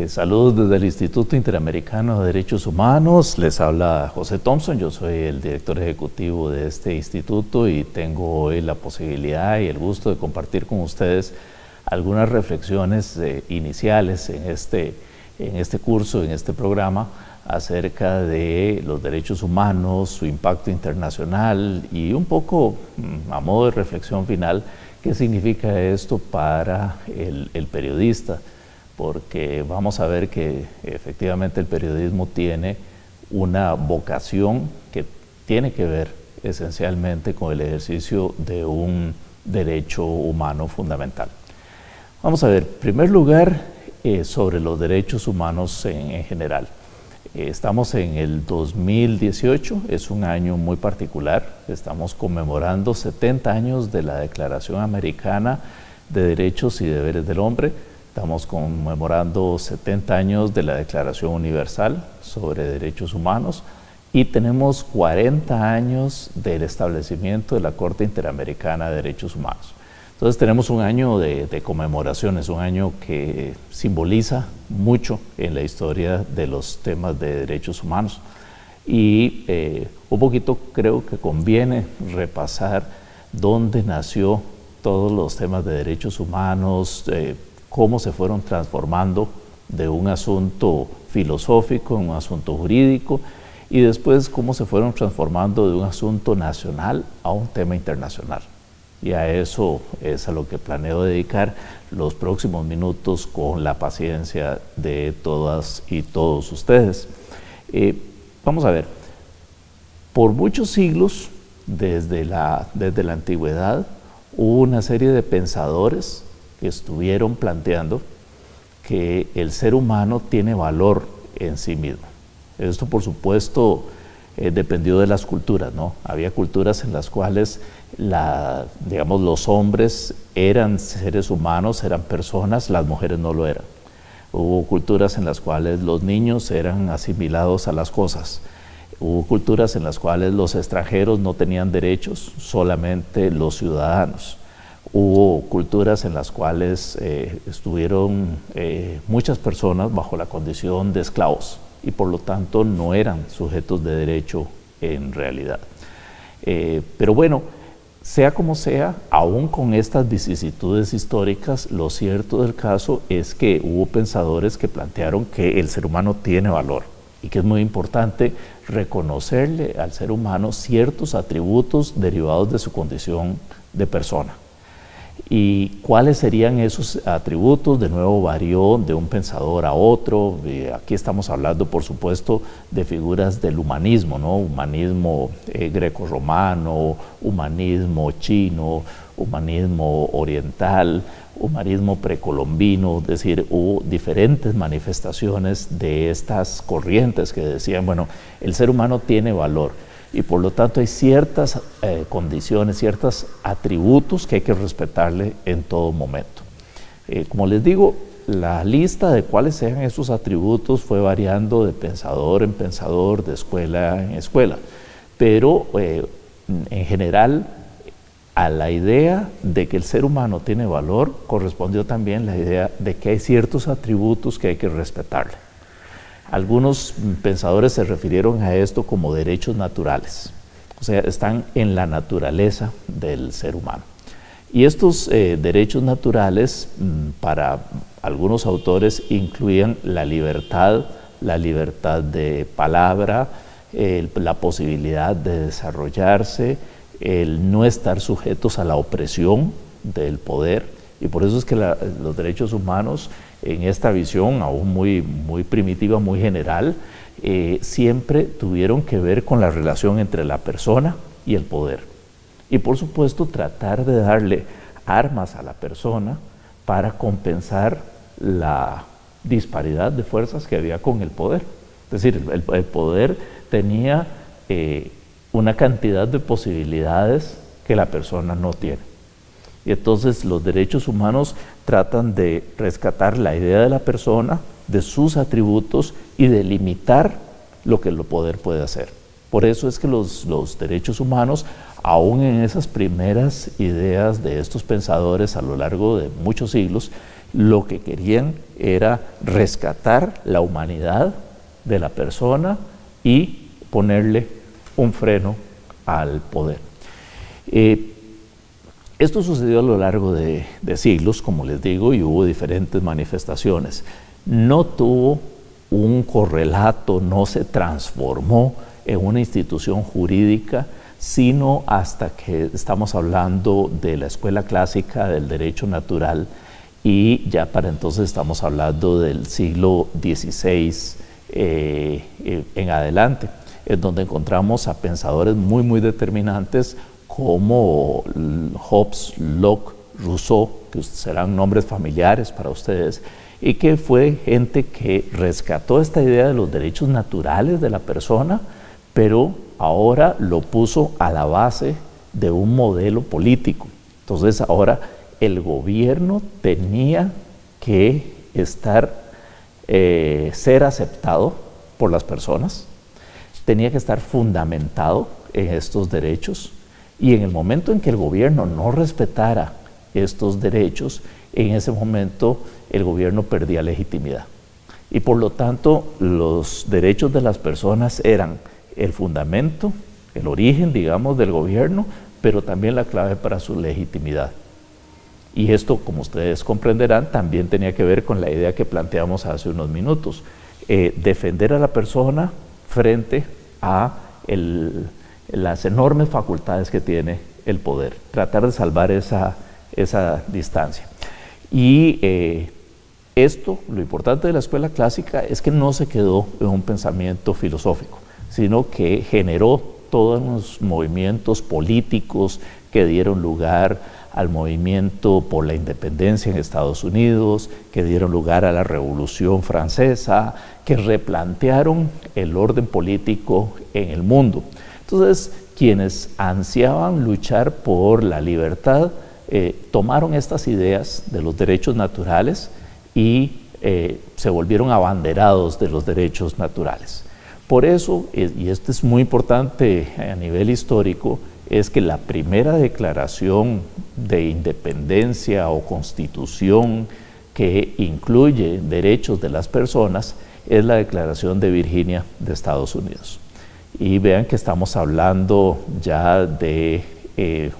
Saludos desde el Instituto Interamericano de Derechos Humanos. Les habla José Thompson. Yo soy el director ejecutivo de este instituto y tengo hoy la posibilidad y el gusto de compartir con ustedes algunas reflexiones iniciales en este curso, en este programa, acerca de los derechos humanos, su impacto internacional y un poco, a modo de reflexión final, qué significa esto para el periodista. Porque vamos a ver que efectivamente el periodismo tiene una vocación que tiene que ver esencialmente con el ejercicio de un derecho humano fundamental. Vamos a ver, en primer lugar, sobre los derechos humanos en general. Estamos en el 2018, es un año muy particular, estamos conmemorando 70 años de la Declaración Americana de Derechos y Deberes del Hombre. Estamos conmemorando 70 años de la Declaración Universal sobre Derechos Humanos y tenemos 40 años del establecimiento de la Corte Interamericana de Derechos Humanos. Entonces tenemos un año de conmemoraciones, un año que simboliza mucho en la historia de los temas de derechos humanos. Y un poquito creo que conviene repasar dónde nació todos los temas de derechos humanos, cómo se fueron transformando de un asunto filosófico en un asunto jurídico y después cómo se fueron transformando de un asunto nacional a un tema internacional. Y a eso es a lo que planeo dedicar los próximos minutos con la paciencia de todas y todos ustedes. Vamos a ver, por muchos siglos, desde la antigüedad, hubo una serie de pensadores que estuvieron planteando que el ser humano tiene valor en sí mismo. Esto, por supuesto, dependió de las culturas, ¿no? Había culturas en las cuales los hombres eran seres humanos, eran personas, las mujeres no lo eran. Hubo culturas en las cuales los niños eran asimilados a las cosas. Hubo culturas en las cuales los extranjeros no tenían derechos, solamente los ciudadanos. Hubo culturas en las cuales estuvieron muchas personas bajo la condición de esclavos y por lo tanto no eran sujetos de derecho en realidad. Pero bueno, sea como sea, aún con estas vicisitudes históricas, lo cierto del caso es que hubo pensadores que plantearon que el ser humano tiene valor y que es muy importante reconocerle al ser humano ciertos atributos derivados de su condición de persona. ¿Y cuáles serían esos atributos? De nuevo varió de un pensador a otro. Aquí estamos hablando, por supuesto, de figuras del humanismo, ¿no? Humanismo greco-romano, humanismo chino, humanismo oriental, humanismo precolombino, es decir, hubo diferentes manifestaciones de estas corrientes que decían, bueno, el ser humano tiene valor. Y por lo tanto hay ciertas condiciones, ciertos atributos que hay que respetarle en todo momento. Como les digo, la lista de cuáles sean esos atributos fue variando de pensador en pensador, de escuela en escuela. Pero en general a la idea de que el ser humano tiene valor correspondió también la idea de que hay ciertos atributos que hay que respetarle. Algunos pensadores se refirieron a esto como derechos naturales, o sea, están en la naturaleza del ser humano. Y estos derechos naturales, para algunos autores, incluían la libertad de palabra, la posibilidad de desarrollarse, el no estar sujetos a la opresión del poder. Y por eso es que los derechos humanos, en esta visión aún muy primitiva, muy general, siempre tuvieron que ver con la relación entre la persona y el poder. Y por supuesto tratar de darle armas a la persona para compensar la disparidad de fuerzas que había con el poder. Es decir, el poder tenía una cantidad de posibilidades que la persona no tiene. Y entonces los derechos humanos tratan de rescatar la idea de la persona, de sus atributos y de limitar lo que el poder puede hacer. Por eso es que los derechos humanos, aún en esas primeras ideas de estos pensadores a lo largo de muchos siglos, Lo que querían era rescatar la humanidad de la persona y ponerle un freno al poder. Esto sucedió a lo largo de siglos, como les digo, y hubo diferentes manifestaciones. No tuvo un correlato, no se transformó en una institución jurídica, sino hasta que estamos hablando de la escuela clásica del derecho natural, y ya para entonces estamos hablando del siglo XVI en adelante, en donde encontramos a pensadores muy determinantes como Hobbes, Locke, Rousseau, que serán nombres familiares para ustedes, y que fue gente que rescató esta idea de los derechos naturales de la persona, pero ahora lo puso a la base de un modelo político. Entonces ahora el gobierno tenía que ser aceptado por las personas, tenía que estar fundamentado en estos derechos, y en el momento en que el gobierno no respetara estos derechos, en ese momento el gobierno perdía legitimidad. Y por lo tanto, los derechos de las personas eran el fundamento, el origen, digamos, del gobierno, pero también la clave para su legitimidad. Y esto, como ustedes comprenderán, también tenía que ver con la idea que planteamos hace unos minutos. Defender a la persona frente a las enormes facultades que tiene el poder. Tratar de salvar esa distancia. Y lo importante de la escuela clásica es que no se quedó en un pensamiento filosófico, sino que generó todos los movimientos políticos que dieron lugar al movimiento por la independencia en Estados Unidos, que dieron lugar a la Revolución Francesa, que replantearon el orden político en el mundo. Entonces, quienes ansiaban luchar por la libertad tomaron estas ideas de los derechos naturales y se volvieron abanderados de los derechos naturales. Por eso, y esto es muy importante a nivel histórico, es que la primera declaración de independencia o constitución que incluye derechos de las personas es la Declaración de Virginia de Estados Unidos. Y vean que estamos hablando ya de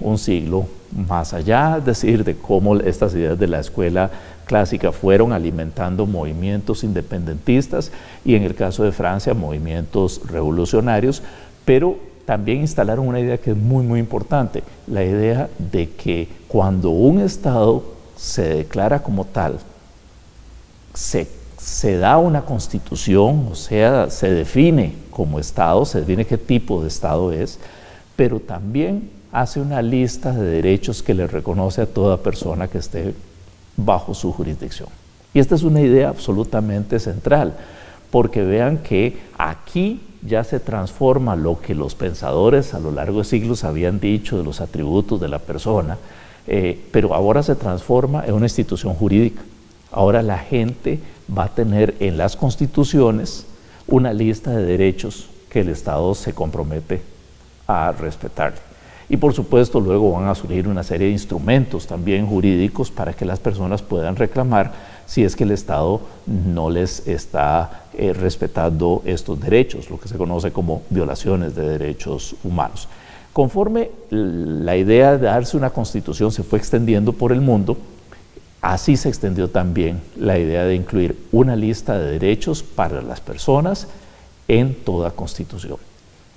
un siglo más allá, es decir, de cómo estas ideas de la escuela clásica fueron alimentando movimientos independentistas y en el caso de Francia movimientos revolucionarios, pero también instalaron una idea que es muy importante, la idea de que cuando un Estado se declara como tal, se da una constitución, o sea, se define como Estado, se define qué tipo de Estado es, pero también hace una lista de derechos que le reconoce a toda persona que esté bajo su jurisdicción. Y esta es una idea absolutamente central, porque vean que aquí ya se transforma lo que los pensadores a lo largo de siglos habían dicho de los atributos de la persona, pero ahora se transforma en una institución jurídica. Ahora la gente va a tener en las constituciones una lista de derechos que el Estado se compromete a respetar. Y por supuesto luego van a surgir una serie de instrumentos también jurídicos para que las personas puedan reclamar si es que el Estado no les está respetando estos derechos, lo que se conoce como violaciones de derechos humanos. Conforme la idea de darse una constitución se fue extendiendo por el mundo, así se extendió también la idea de incluir una lista de derechos para las personas en toda constitución.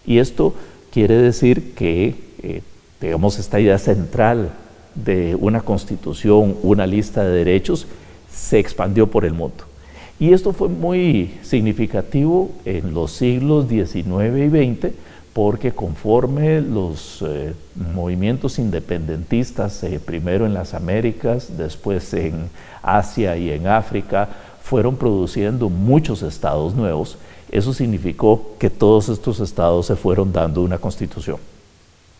Y esto quiere decir que, digamos, esta idea central de una constitución, una lista de derechos, se expandió por el mundo. Y esto fue muy significativo en los siglos XIX y XX, porque conforme los movimientos independentistas, primero en las Américas, después en Asia y en África, fueron produciendo muchos estados nuevos, eso significó que todos estos estados se fueron dando una constitución.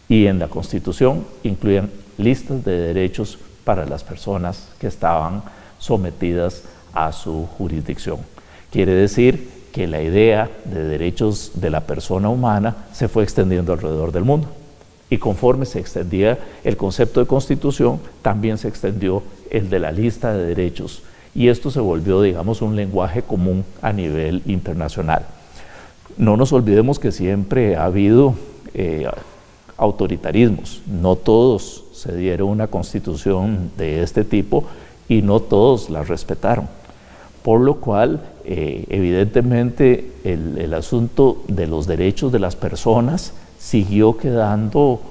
Y en la constitución incluían listas de derechos para las personas que estaban sometidas a su jurisdicción. Quiere decir que la idea de derechos de la persona humana se fue extendiendo alrededor del mundo. Y conforme se extendía el concepto de constitución, también se extendió el de la lista de derechos. Y esto se volvió, digamos, un lenguaje común a nivel internacional. No nos olvidemos que siempre ha habido autoritarismos. No todos se dieron una constitución de este tipo y no todos la respetaron. Por lo cual, evidentemente, el asunto de los derechos de las personas siguió quedando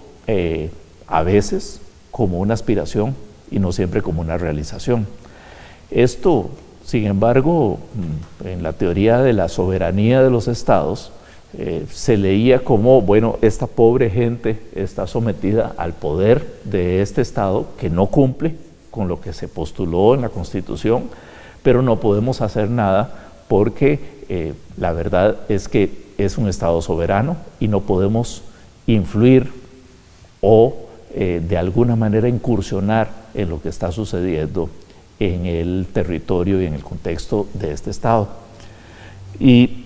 a veces como una aspiración y no siempre como una realización. Esto, sin embargo, en la teoría de la soberanía de los estados, se leía como, bueno, esta pobre gente está sometida al poder de este estado que no cumple con lo que se postuló en la Constitución, pero no podemos hacer nada porque la verdad es que es un estado soberano y no podemos influir o de alguna manera incursionar en lo que está sucediendo en el territorio y en el contexto de este estado. Y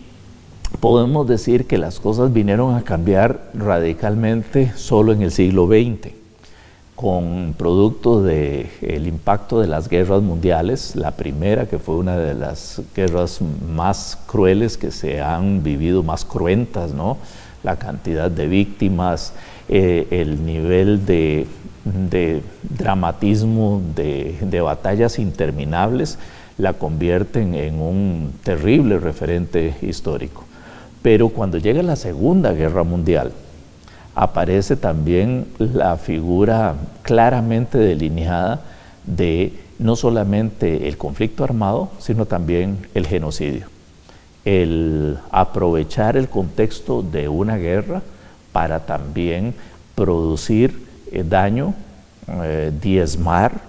podemos decir que las cosas vinieron a cambiar radicalmente solo en el siglo XX, con producto del impacto de las guerras mundiales, la primera, que fue una de las guerras más crueles que se han vivido, más cruentas, ¿no? La cantidad de víctimas, el nivel de dramatismo, de batallas interminables, la convierten en un terrible referente histórico. Pero cuando llega la Segunda Guerra Mundial, aparece también la figura claramente delineada de no solamente el conflicto armado, sino también el genocidio. El aprovechar el contexto de una guerra para también producir daño, diezmar,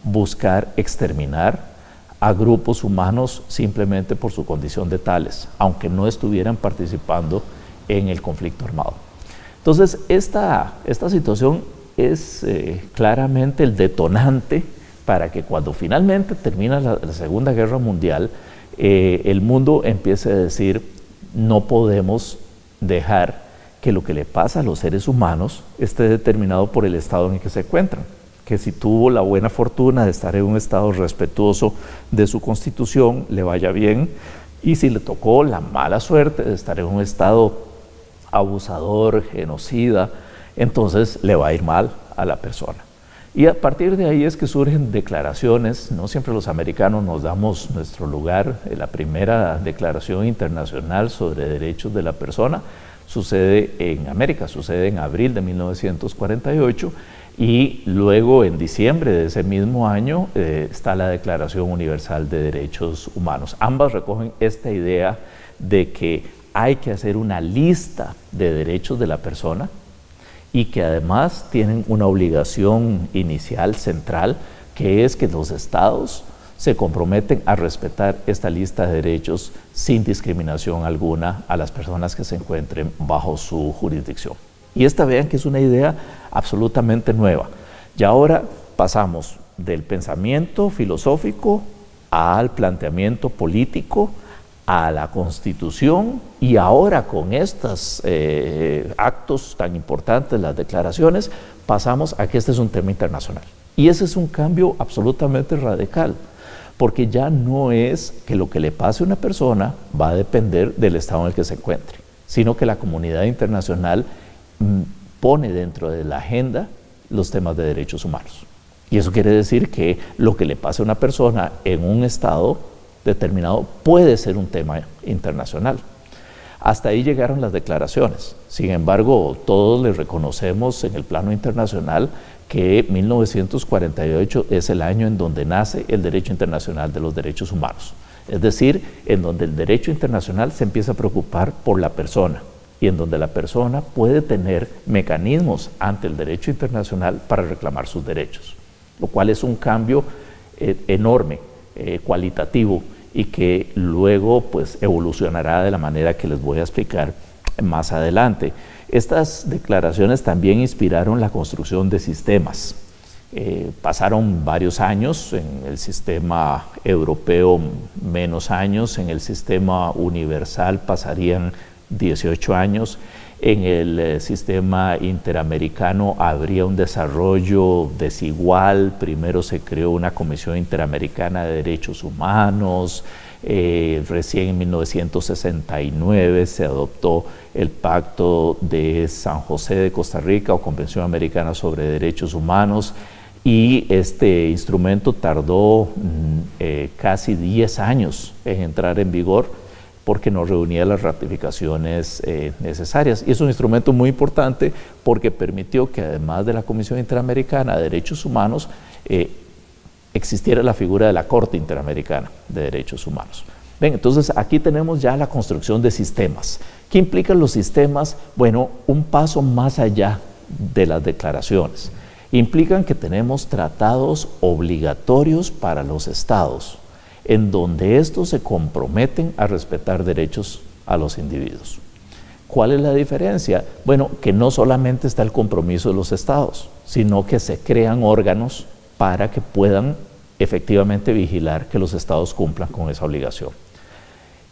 buscar exterminar a grupos humanos simplemente por su condición de tales, aunque no estuvieran participando en el conflicto armado. Entonces, esta situación es claramente el detonante para que cuando finalmente termina la Segunda Guerra Mundial, el mundo empiece a decir, no podemos dejar que lo que le pasa a los seres humanos esté determinado por el estado en el que se encuentran. Que si tuvo la buena fortuna de estar en un estado respetuoso de su constitución, le vaya bien, y si le tocó la mala suerte de estar en un estado abusador, genocida, entonces le va a ir mal a la persona. Y a partir de ahí es que surgen declaraciones, no siempre los americanos nos damos nuestro lugar. La primera declaración internacional sobre derechos de la persona sucede en América, sucede en abril de 1948, y luego en diciembre de ese mismo año está la Declaración Universal de Derechos Humanos. Ambas recogen esta idea de que hay que hacer una lista de derechos de la persona y que además tienen una obligación inicial, central, que es que los estados se comprometen a respetar esta lista de derechos sin discriminación alguna a las personas que se encuentren bajo su jurisdicción. Y esta, vean que es una idea absolutamente nueva. Y ahora pasamos del pensamiento filosófico al planteamiento político, a la Constitución, y ahora con estos actos tan importantes, las declaraciones, pasamos a que este es un tema internacional. Y ese es un cambio absolutamente radical, porque ya no es que lo que le pase a una persona va a depender del estado en el que se encuentre, sino que la comunidad internacional pone dentro de la agenda los temas de derechos humanos. Y eso quiere decir que lo que le pase a una persona en un estado determinado puede ser un tema internacional. Hasta ahí llegaron las declaraciones. Sin embargo, todos le reconocemos en el plano internacional que 1948 es el año en donde nace el derecho internacional de los derechos humanos. Es decir, en donde el derecho internacional se empieza a preocupar por la persona y en donde la persona puede tener mecanismos ante el derecho internacional para reclamar sus derechos, lo cual es un cambio enorme, cualitativo, y que luego pues evolucionará de la manera que les voy a explicar más adelante. Estas declaraciones también inspiraron la construcción de sistemas. Pasaron varios años, en el sistema europeo menos años, en el sistema universal pasarían 18 años, En el sistema interamericano habría un desarrollo desigual. Primero se creó una Comisión Interamericana de Derechos Humanos. Recién en 1969 se adoptó el Pacto de San José de Costa Rica o Convención Americana sobre Derechos Humanos, y este instrumento tardó casi 10 años en entrar en vigor porque no reunía las ratificaciones necesarias. Y es un instrumento muy importante porque permitió que, además de la Comisión Interamericana de Derechos Humanos, existiera la figura de la Corte Interamericana de Derechos Humanos. Bien, entonces aquí tenemos ya la construcción de sistemas. ¿Qué implican los sistemas? Bueno, un paso más allá de las declaraciones. Implican que tenemos tratados obligatorios para los estados, en donde estos se comprometen a respetar derechos a los individuos. ¿Cuál es la diferencia? Bueno, que no solamente está el compromiso de los estados, sino que se crean órganos para que puedan efectivamente vigilar que los estados cumplan con esa obligación.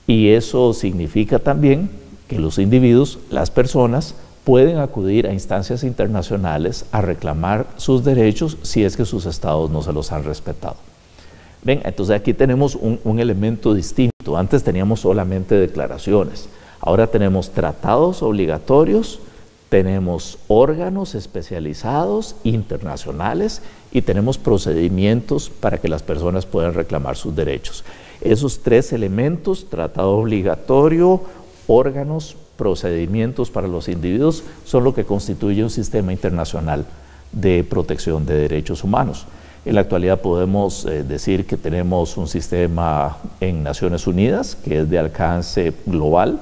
Y eso significa también que los individuos, las personas, pueden acudir a instancias internacionales a reclamar sus derechos si es que sus estados no se los han respetado. Ven, entonces aquí tenemos un elemento distinto. Antes teníamos solamente declaraciones, ahora tenemos tratados obligatorios, tenemos órganos especializados internacionales y tenemos procedimientos para que las personas puedan reclamar sus derechos. Esos tres elementos, tratado obligatorio, órganos, procedimientos para los individuos, son lo que constituye un sistema internacional de protección de derechos humanos. En la actualidad podemos decir que tenemos un sistema en Naciones Unidas que es de alcance global.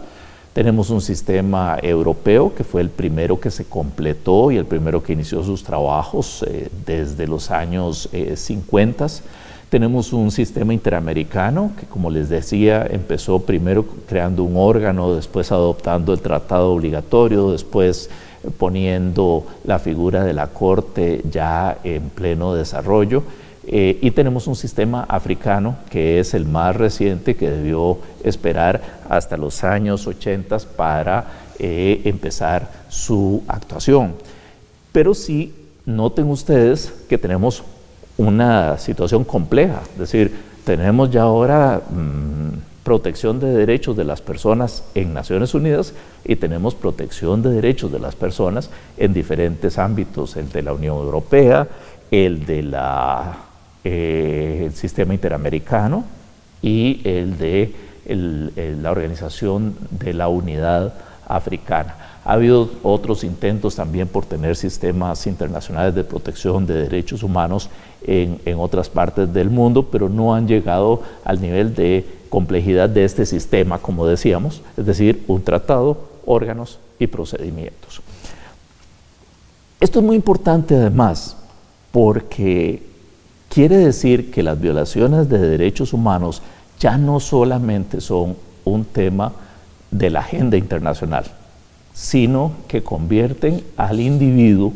Tenemos un sistema europeo que fue el primero que se completó y el primero que inició sus trabajos desde los años 50. Tenemos un sistema interamericano que, como les decía, empezó primero creando un órgano, después adoptando el tratado obligatorio, después poniendo la figura de la Corte ya en pleno desarrollo, y tenemos un sistema africano que es el más reciente, que debió esperar hasta los años 80 para empezar su actuación. Pero sí, noten ustedes que tenemos una situación compleja, es decir, tenemos ya ahora protección de derechos de las personas en Naciones Unidas y tenemos protección de derechos de las personas en diferentes ámbitos, el de la Unión Europea, el de el sistema interamericano y el de la Organización de la Unidad Africana. Ha habido otros intentos también por tener sistemas internacionales de protección de derechos humanos en otras partes del mundo, pero no han llegado al nivel de complejidad de este sistema, como decíamos, es decir, un tratado, órganos y procedimientos. Esto es muy importante además porque quiere decir que las violaciones de derechos humanos ya no solamente son un tema de la agenda internacional, sino que convierten al individuo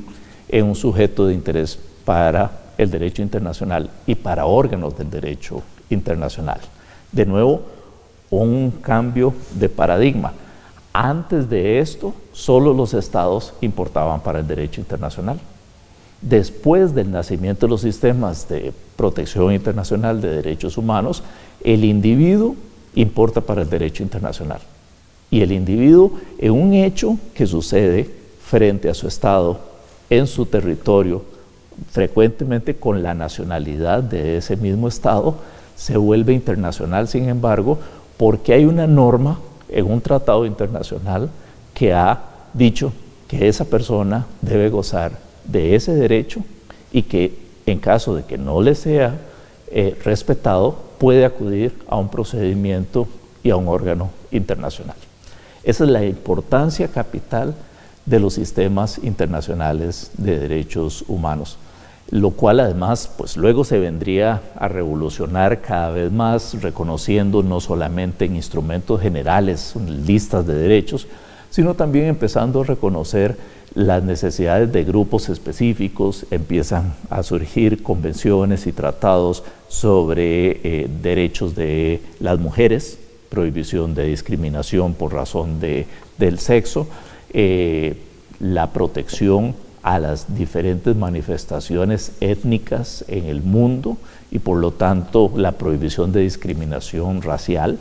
en un sujeto de interés para el derecho internacional y para órganos del derecho internacional. De nuevo, un cambio de paradigma. Antes de esto, solo los estados importaban para el derecho internacional. Después del nacimiento de los sistemas de protección internacional de derechos humanos, el individuo importa para el derecho internacional. Y el individuo, en un hecho que sucede frente a su estado, en su territorio, frecuentemente con la nacionalidad de ese mismo estado, se vuelve internacional, sin embargo, porque hay una norma en un tratado internacional que ha dicho que esa persona debe gozar de ese derecho y que en caso de que no le sea respetado, puede acudir a un procedimiento y a un órgano internacional. Esa es la importancia capital de los sistemas internacionales de derechos humanos, lo cual además pues luego se vendría a revolucionar cada vez más, reconociendo no solamente en instrumentos generales, listas de derechos, sino también empezando a reconocer las necesidades de grupos específicos. Empiezan a surgir convenciones y tratados sobre derechos de las mujeres, prohibición de discriminación por razón del sexo, la protección a las diferentes manifestaciones étnicas en el mundo y por lo tanto la prohibición de discriminación racial,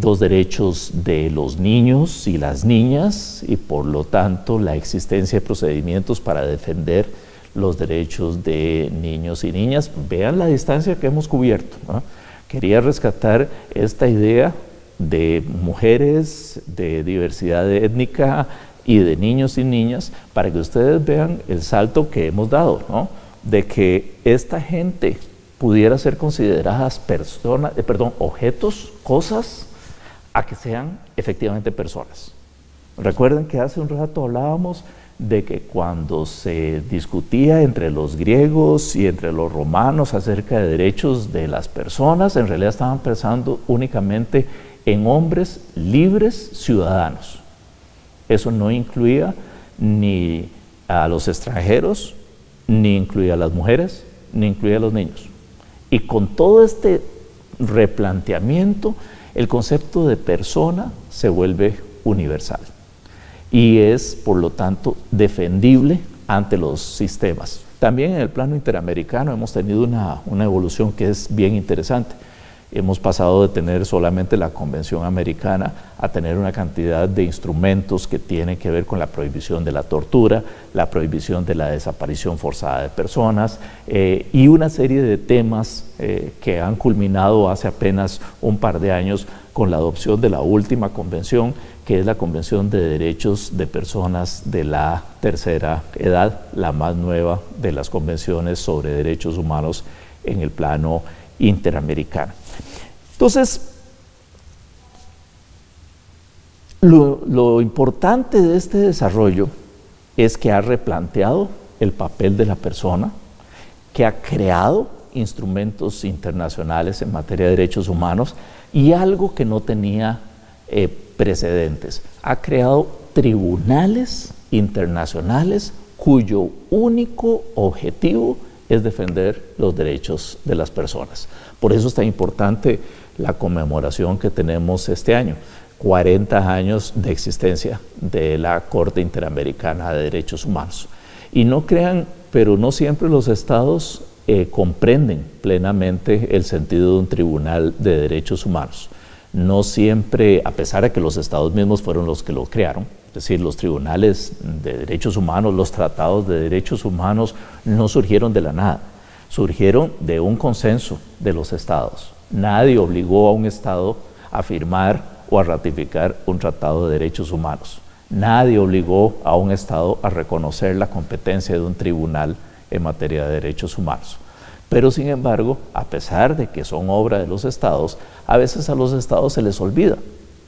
los derechos de los niños y las niñas y por lo tanto la existencia de procedimientos para defender los derechos de niños y niñas. Vean la distancia que hemos cubierto, ¿no? Quería rescatar esta idea de mujeres, de diversidad étnica y de niños y niñas para que ustedes vean el salto que hemos dado, ¿no? De que esta gente pudiera ser consideradas objetos, cosas, a que sean efectivamente personas. Recuerden que hace un rato hablábamos de que cuando se discutía entre los griegos y entre los romanos acerca de derechos de las personas, en realidad estaban pensando únicamente en hombres libres ciudadanos. Eso no incluía ni a los extranjeros, ni incluía a las mujeres, ni incluía a los niños. Y con todo este replanteamiento, el concepto de persona se vuelve universal y es, por lo tanto, defendible ante los sistemas. También en el plano interamericano hemos tenido una evolución que es bien interesante. Hemos pasado de tener solamente la Convención Americana a tener una cantidad de instrumentos que tienen que ver con la prohibición de la tortura, la prohibición de la desaparición forzada de personas y una serie de temas que han culminado hace apenas un par de años con la adopción de la última convención, que es la Convención de Derechos de Personas de la Tercera Edad, la más nueva de las convenciones sobre derechos humanos en el plano interamericano. Entonces, lo importante de este desarrollo es que ha replanteado el papel de la persona, que ha creado instrumentos internacionales en materia de derechos humanos y algo que no tenía precedentes. Ha creado tribunales internacionales cuyo único objetivo es defender los derechos de las personas. Por eso es tan importante la conmemoración que tenemos este año, 40 años de existencia de la Corte Interamericana de Derechos Humanos. Y no crean, pero no siempre los estados comprenden plenamente el sentido de un tribunal de derechos humanos. No siempre, a pesar de que los estados mismos fueron los que lo crearon, es decir, los tribunales de derechos humanos, los tratados de derechos humanos no surgieron de la nada, surgieron de un consenso de los estados. Nadie obligó a un estado a firmar o a ratificar un tratado de derechos humanos. Nadie obligó a un estado a reconocer la competencia de un tribunal en materia de derechos humanos. Pero sin embargo, a pesar de que son obra de los estados, a veces a los estados se les olvida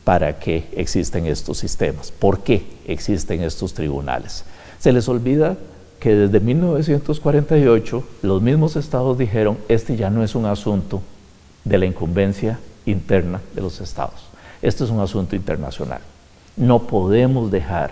para qué existen estos sistemas, por qué existen estos tribunales. Se les olvida que desde 1948 los mismos estados dijeron, este ya no es un asunto de la incumbencia interna de los estados, este es un asunto internacional. No podemos dejar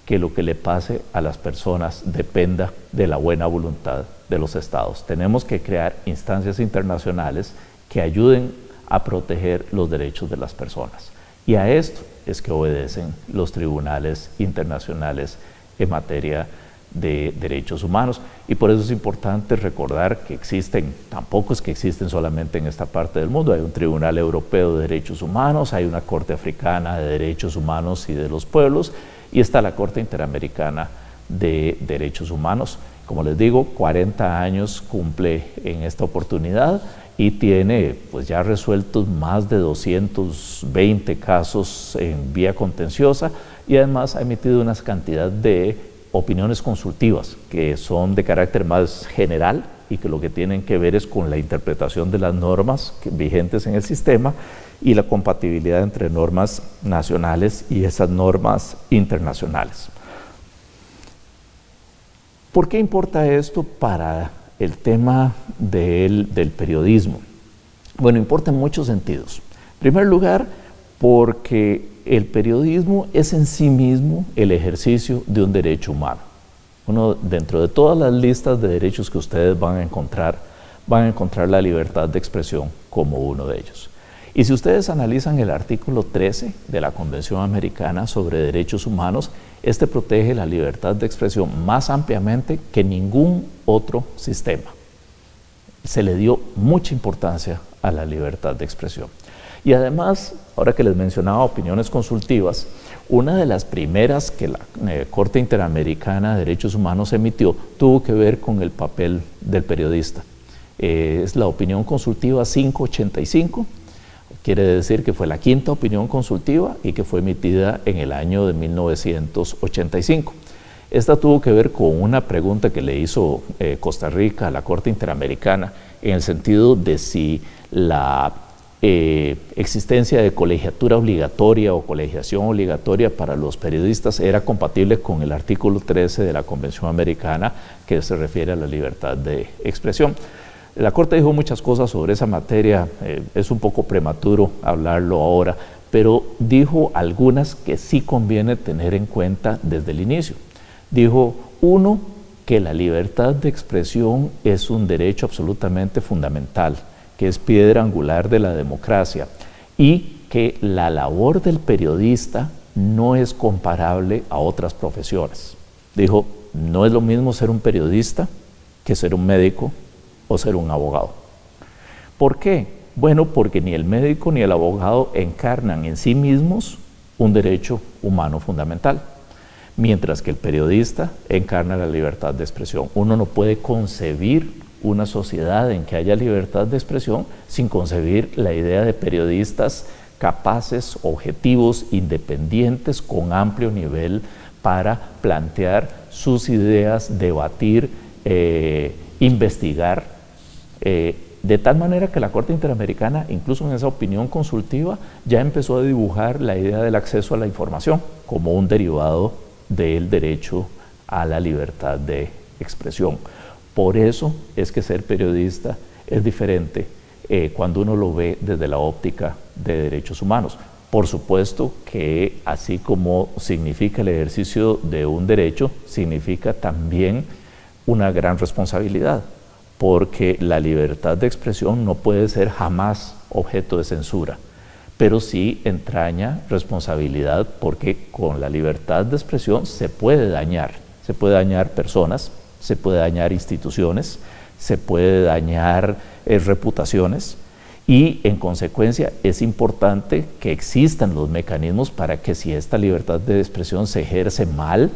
que lo que le pase a las personas dependa de la buena voluntad de los estados. Tenemos que crear instancias internacionales que ayuden a proteger los derechos de las personas. Y a esto es que obedecen los tribunales internacionales en materia de derechos humanos. Y por eso es importante recordar que existen, tampoco es que existen solamente en esta parte del mundo, hay un Tribunal Europeo de Derechos Humanos, hay una Corte Africana de Derechos Humanos y de los Pueblos, y está la Corte Interamericana de Derechos Humanos. Como les digo, 40 años cumple en esta oportunidad y tiene pues ya resueltos más de 220 casos en vía contenciosa y además ha emitido una cantidad de opiniones consultivas que son de carácter más general y que lo que tienen que ver es con la interpretación de las normas vigentes en el sistema y la compatibilidad entre normas nacionales y esas normas internacionales. ¿Por qué importa esto para el tema del periodismo? Bueno, importa en muchos sentidos. En primer lugar, porque el periodismo es en sí mismo el ejercicio de un derecho humano. Dentro de todas las listas de derechos que ustedes van a encontrar la libertad de expresión como uno de ellos. Y si ustedes analizan el artículo 13 de la Convención Americana sobre Derechos Humanos, este protege la libertad de expresión más ampliamente que ningún otro sistema. Se le dio mucha importancia a la libertad de expresión. Y además, ahora que les mencionaba opiniones consultivas, una de las primeras que la Corte Interamericana de Derechos Humanos emitió tuvo que ver con el papel del periodista. Es la opinión consultiva 585, quiere decir que fue la quinta opinión consultiva y que fue emitida en el año de 1985. Esta tuvo que ver con una pregunta que le hizo Costa Rica a la Corte Interamericana en el sentido de si la existencia de colegiatura obligatoria o colegiación obligatoria para los periodistas era compatible con el artículo 13 de la Convención Americana que se refiere a la libertad de expresión. La Corte dijo muchas cosas sobre esa materia, es un poco prematuro hablarlo ahora, pero dijo algunas que sí conviene tener en cuenta desde el inicio. Dijo, uno, que la libertad de expresión es un derecho absolutamente fundamental, que es piedra angular de la democracia, y que la labor del periodista no es comparable a otras profesiones. Dijo, no es lo mismo ser un periodista que ser un médico o ser un abogado. ¿Por qué? Bueno, porque ni el médico ni el abogado encarnan en sí mismos un derecho humano fundamental, mientras que el periodista encarna la libertad de expresión. Uno no puede concebir una sociedad en que haya libertad de expresión sin concebir la idea de periodistas capaces, objetivos, independientes, con amplio nivel para plantear sus ideas, debatir, investigar, de tal manera que la Corte Interamericana, incluso en esa opinión consultiva, ya empezó a dibujar la idea del acceso a la información como un derivado del derecho a la libertad de expresión. Por eso es que ser periodista es diferente cuando uno lo ve desde la óptica de derechos humanos. Por supuesto que así como significa el ejercicio de un derecho, significa también una gran responsabilidad, porque la libertad de expresión no puede ser jamás objeto de censura, pero sí entraña responsabilidad, porque con la libertad de expresión se puede dañar personas, se puede dañar instituciones, se puede dañar reputaciones, y en consecuencia es importante que existan los mecanismos para que si esta libertad de expresión se ejerce mal,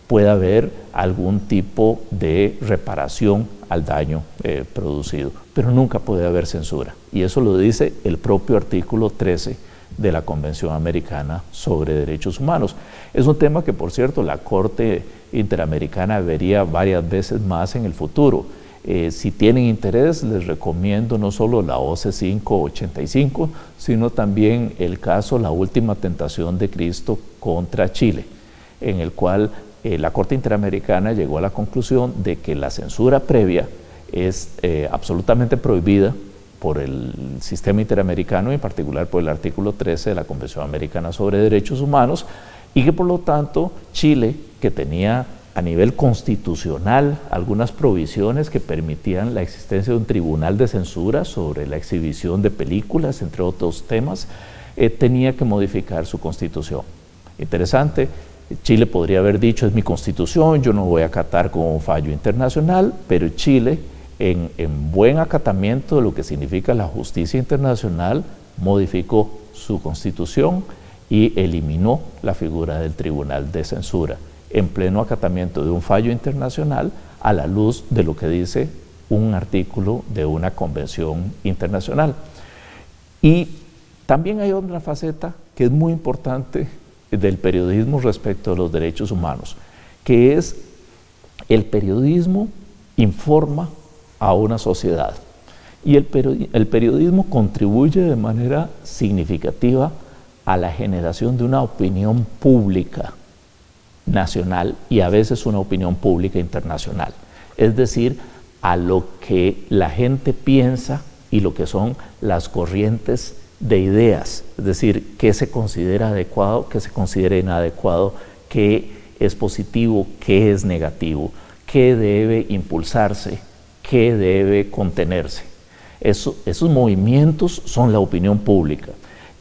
pueda haber algún tipo de reparación al daño producido, pero nunca puede haber censura, y eso lo dice el propio artículo 13 de la Convención Americana sobre Derechos Humanos. Es un tema que, por cierto, la Corte Interamericana vería varias veces más en el futuro. Si tienen interés, les recomiendo no solo la OC 585, sino también el caso La Última Tentación de Cristo contra Chile, en el cual la Corte Interamericana llegó a la conclusión de que la censura previa es absolutamente prohibida por el sistema interamericano, y en particular por el artículo 13 de la Convención Americana sobre Derechos Humanos, y que por lo tanto Chile, que tenía a nivel constitucional algunas provisiones que permitían la existencia de un tribunal de censura sobre la exhibición de películas, entre otros temas, tenía que modificar su constitución. Interesante, Chile podría haber dicho, es mi constitución, yo no voy a acatar como fallo internacional, pero Chile, en buen acatamiento de lo que significa la justicia internacional, modificó su constitución y eliminó la figura del tribunal de censura, en pleno acatamiento de un fallo internacional, a la luz de lo que dice un artículo de una convención internacional. Y también hay otra faceta que es muy importante del periodismo respecto a los derechos humanos, que es el periodismo informa a una sociedad, y el periodismo contribuye de manera significativa a la generación de una opinión pública nacional y a veces una opinión pública internacional, es decir, a lo que la gente piensa y lo que son las corrientes de ideas, es decir, qué se considera adecuado, qué se considera inadecuado, qué es positivo, qué es negativo, qué debe impulsarse, qué debe contenerse. Esos movimientos son la opinión pública.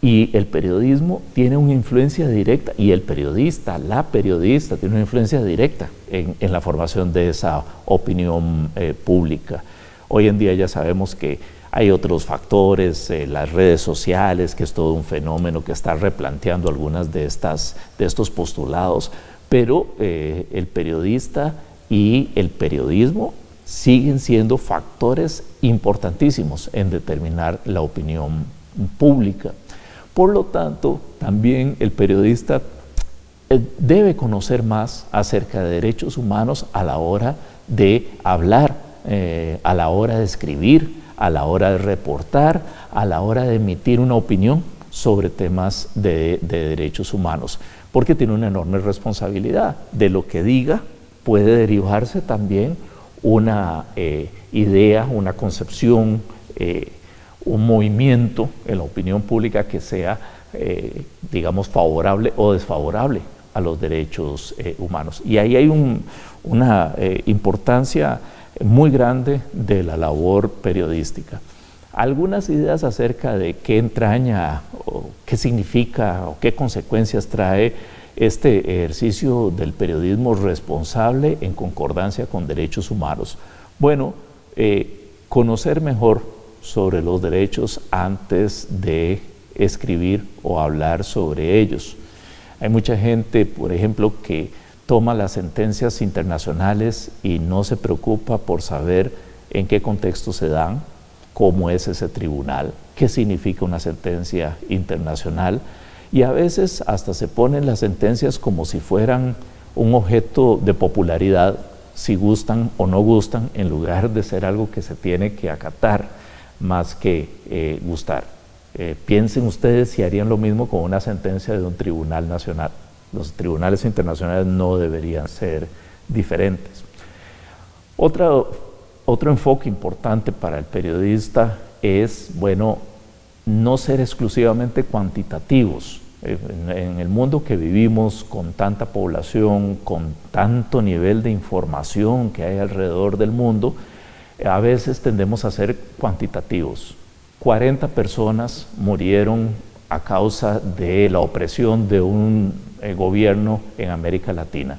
Y el periodismo tiene una influencia directa, y el periodista, la periodista, tiene una influencia directa en la formación de esa opinión pública. Hoy en día ya sabemos que hay otros factores, las redes sociales, que es todo un fenómeno que está replanteando algunas de estos postulados, pero el periodista y el periodismo siguen siendo factores importantísimos en determinar la opinión pública. Por lo tanto, también el periodista debe conocer más acerca de derechos humanos a la hora de hablar, a la hora de escribir, a la hora de reportar, a la hora de emitir una opinión sobre temas de derechos humanos, porque tiene una enorme responsabilidad. De lo que diga puede derivarse también una idea, una concepción, un movimiento en la opinión pública que sea, digamos, favorable o desfavorable a los derechos humanos. Y ahí hay una importancia muy grande de la labor periodística. Algunas ideas acerca de qué entraña, o qué significa, o qué consecuencias trae este ejercicio del periodismo responsable en concordancia con derechos humanos. Bueno, conocer mejor sobre los derechos antes de escribir o hablar sobre ellos. Hay mucha gente, por ejemplo, que toma las sentencias internacionales y no se preocupa por saber en qué contexto se dan, cómo es ese tribunal, qué significa una sentencia internacional, y a veces hasta se ponen las sentencias como si fueran un objeto de popularidad, si gustan o no gustan, en lugar de ser algo que se tiene que acatar más que gustar. Piensen ustedes si harían lo mismo con una sentencia de un tribunal nacional. Los tribunales internacionales no deberían ser diferentes. Otro enfoque importante para el periodista es, bueno, no ser exclusivamente cuantitativos. En el mundo que vivimos, con tanta población, con tanto nivel de información que hay alrededor del mundo, a veces tendemos a ser cuantitativos. 40 personas murieron a causa de la opresión de un gobierno en América Latina.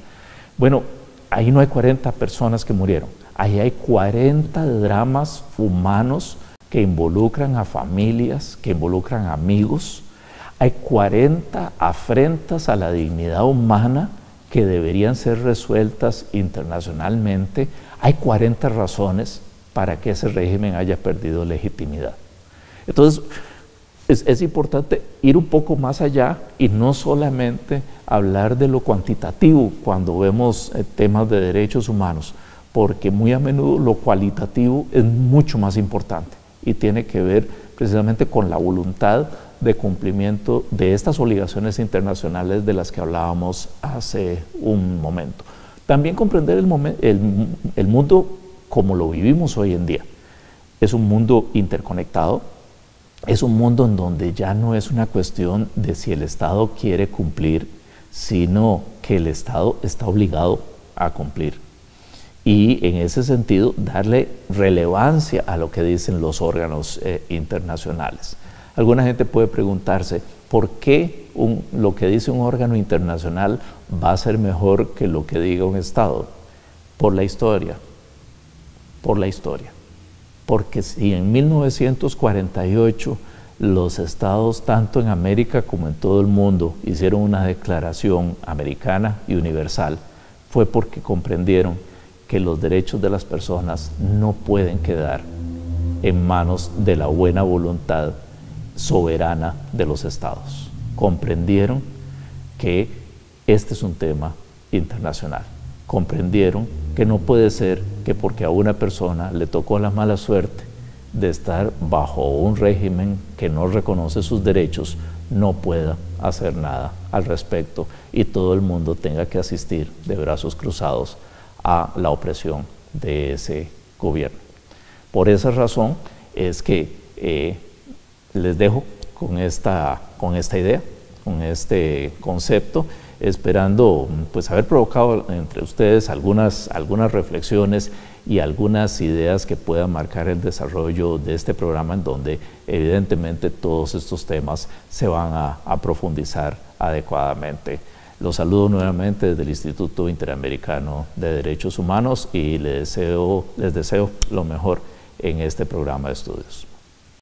Bueno, ahí no hay 40 personas que murieron, ahí hay 40 dramas humanos que involucran a familias, que involucran a amigos. Hay 40 afrentas a la dignidad humana que deberían ser resueltas internacionalmente. Hay 40 razones para que ese régimen haya perdido legitimidad. Entonces, es importante ir un poco más allá y no solamente hablar de lo cuantitativo cuando vemos temas de derechos humanos, porque muy a menudo lo cualitativo es mucho más importante y tiene que ver precisamente con la voluntad de cumplimiento de estas obligaciones internacionales de las que hablábamos hace un momento. También comprender el mundo como lo vivimos hoy en día. Es un mundo interconectado, es un mundo en donde ya no es una cuestión de si el Estado quiere cumplir, sino que el Estado está obligado a cumplir. Y en ese sentido, darle relevancia a lo que dicen los órganos internacionales. Alguna gente puede preguntarse, ¿por qué lo que dice un órgano internacional va a ser mejor que lo que diga un Estado? Por la historia. Porque si en 1948 los estados, tanto en América como en todo el mundo, hicieron una declaración americana y universal, fue porque comprendieron que los derechos de las personas no pueden quedar en manos de la buena voluntad soberana de los estados. Comprendieron que este es un tema internacional. Comprendieron que no puede ser que porque a una persona le tocó la mala suerte de estar bajo un régimen que no reconoce sus derechos, no pueda hacer nada al respecto y todo el mundo tenga que asistir de brazos cruzados a la opresión de ese gobierno. Por esa razón es que les dejo con esta idea, con este concepto, esperando pues haber provocado entre ustedes algunas reflexiones y algunas ideas que puedan marcar el desarrollo de este programa, en donde evidentemente todos estos temas se van a profundizar adecuadamente. Los saludo nuevamente desde el Instituto Interamericano de Derechos Humanos y les deseo lo mejor en este programa de estudios.